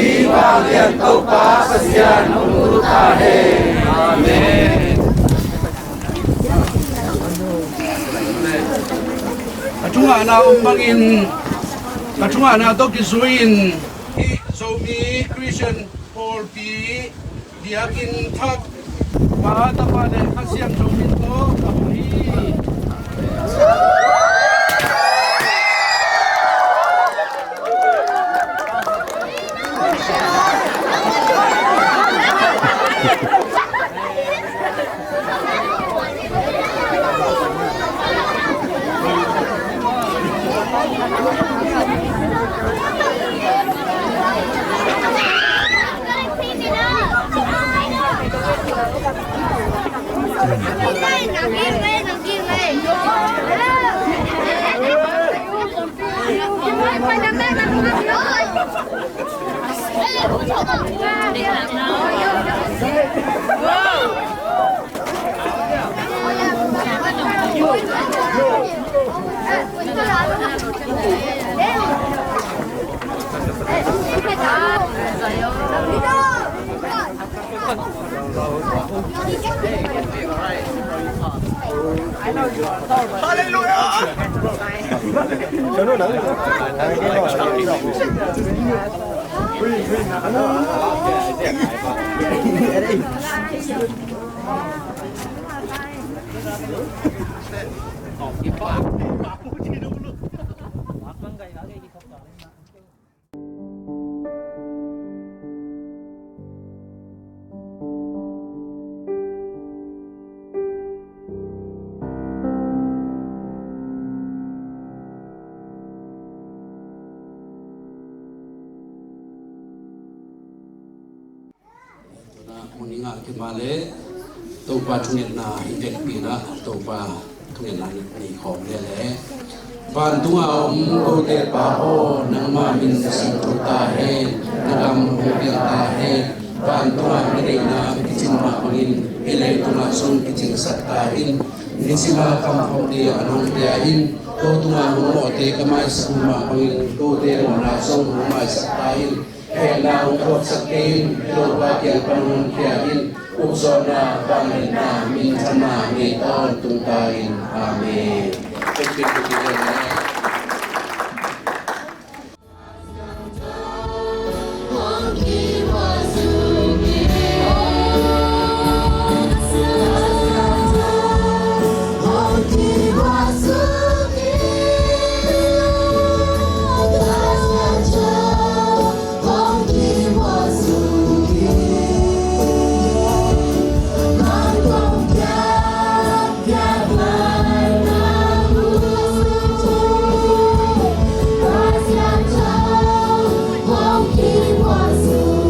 Biakinn topa pasian umurutahe. Amen. Kachunga na umpangin, kachunga na to kisuin, Zomi Christian Paul P. Biakinn thak, mahatapale kasiam Zomi to kapahi. Muninga kimale topa thunet na invek pina topa thunet na ni khom le le ban tunga ko te pa ho nang ma min sin ta he nagam ho pi ta he ban tunga ni na kichin ma pangin ele tunga song kichin sat ta in ni sima kam ho de anong te in to tunga mo te kamai suma pangin to te na song mo mai sat ta in Hela untuk sakin, lupa yang penuh kiain, usona bangina mincana miton tungkain, amin. Hong Kim was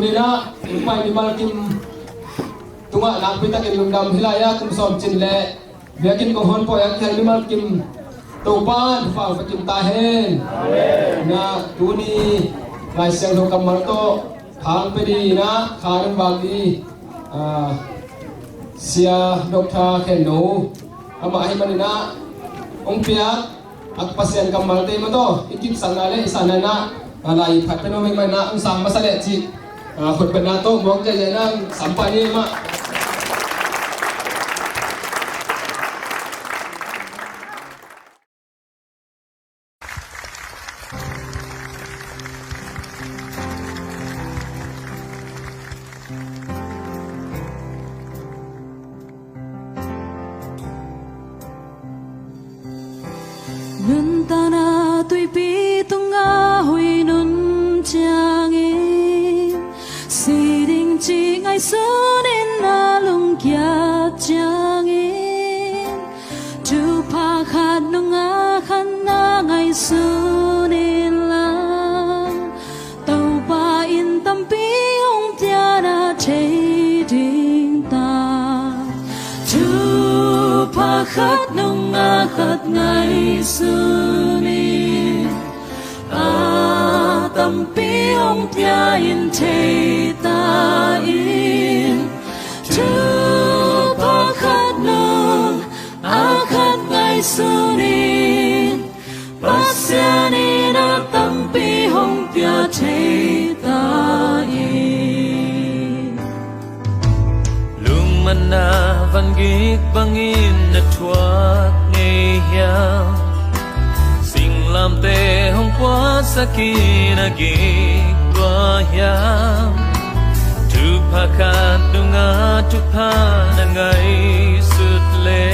nina mai ni malkim tunga nak pita kin lungdam hilaya kum som chin le Biakinn ko hon po yak ni malkim topan fa pakim tahen na tuni lai siang do kamal to khang pe di na kharan bagi sia dokta keno ama ai manina ong piak ak pasien kamal te mo to ikip sanale isanana alai phat peno mai mai na ang sang masale chi khut bena to mok ja ja nang sampani ma Nun tana tui pi tunga hui nun changin si ding chi ngai sunin na lung kya changin tu pa khat nunga khan na ngai sunin la tau pa in tam pi hong tia na chei ding ta tu pa khat nunga khat ngai sunin tâm pi ông tia in thế ta in tu pa khat nung khát ngai sunin pasiani na tâm pi hong tia thế ta in lung mana van gik bangin na thuak nei hiam làm tê hong quá sakina gik qua hiam tu pa khat dunga tu pa na ngai sut le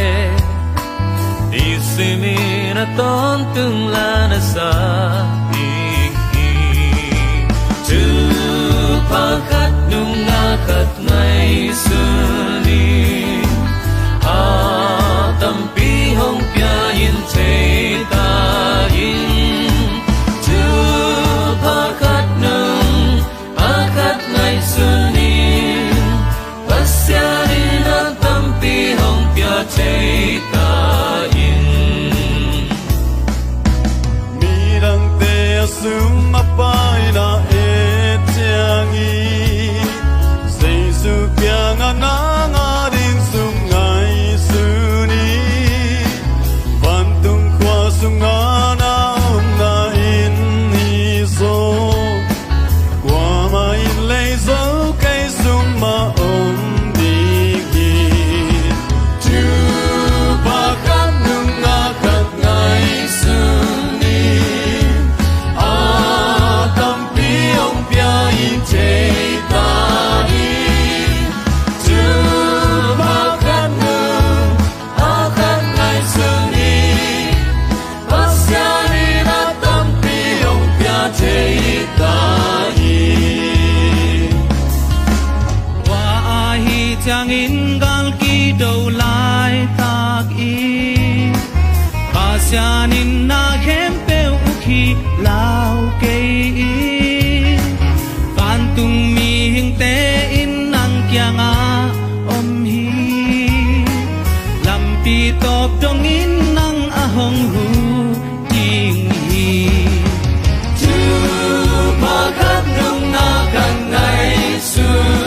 di simi na ton tung la na sa tu pa khat dunga khat ngai suni tâm pi hong pya in che ta Pasianin na kempeu uki lau kei Pantung mi hing te in nang kia nga om hi Lampi top dong in nang ahong hu ting hi Tu pa khat nung na kan ngai su